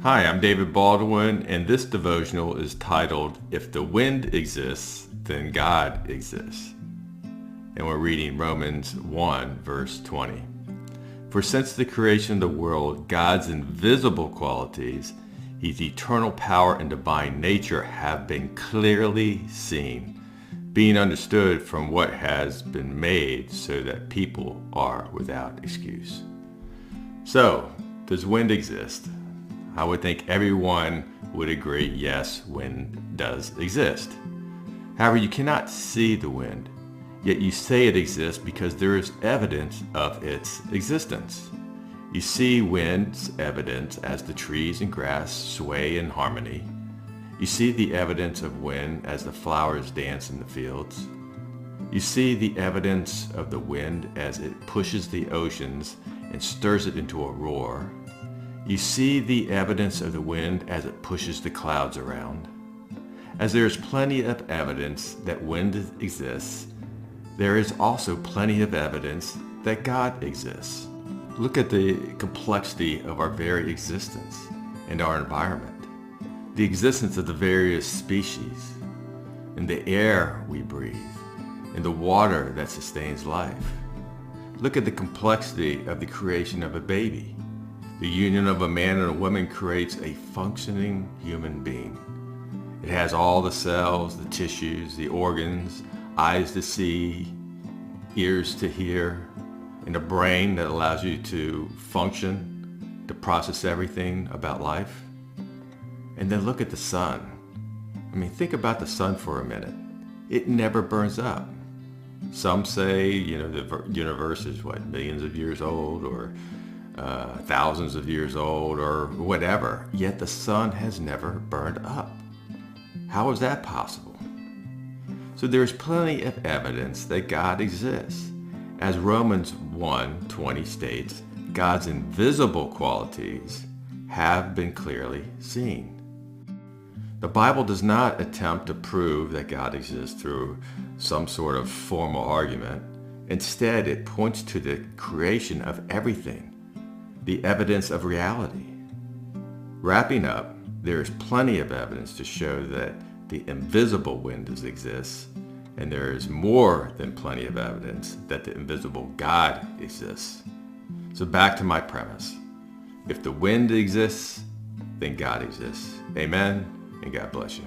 Hi, I'm David Baldwin, and this devotional is titled, If the Wind Exists, Then God Exists. And we're reading Romans 1, verse 20. For since the creation of the world, God's invisible qualities, His eternal power and divine nature have been clearly seen, being understood from what has been made, so that people are without excuse. So, does wind exist? I would think everyone would agree, yes, wind does exist. However, you cannot see the wind, yet you say it exists because there is evidence of its existence. You see wind's evidence as the trees and grass sway in harmony. You see the evidence of wind as the flowers dance in the fields. You see the evidence of the wind as it pushes the oceans and stirs it into a roar. You see the evidence of the wind as it pushes the clouds around. As there is plenty of evidence that wind exists, there is also plenty of evidence that God exists. Look at the complexity of our very existence and our environment, the existence of the various species, and the air we breathe, and the water that sustains life. Look at the complexity of the creation of a baby. The union of a man and a woman creates a functioning human being. It has all the cells, the tissues, the organs, eyes to see, ears to hear, and a brain that allows you to function, to process everything about life. And then look at the sun. Think about the sun for a minute. It never burns up. Some say, the universe is millions of years old, or thousands of years old, or whatever. Yet the sun has never burned up. How is that possible? So there's plenty of evidence that God exists. As Romans 1:20 states, God's invisible qualities have been clearly seen. The Bible does not attempt to prove that God exists through some sort of formal argument. Instead, it points to the creation of everything, the evidence of reality. Wrapping up, there is plenty of evidence to show that the invisible wind exists, and there is more than plenty of evidence that the invisible God exists. So back to my premise. If the wind exists, then God exists. Amen, and God bless you.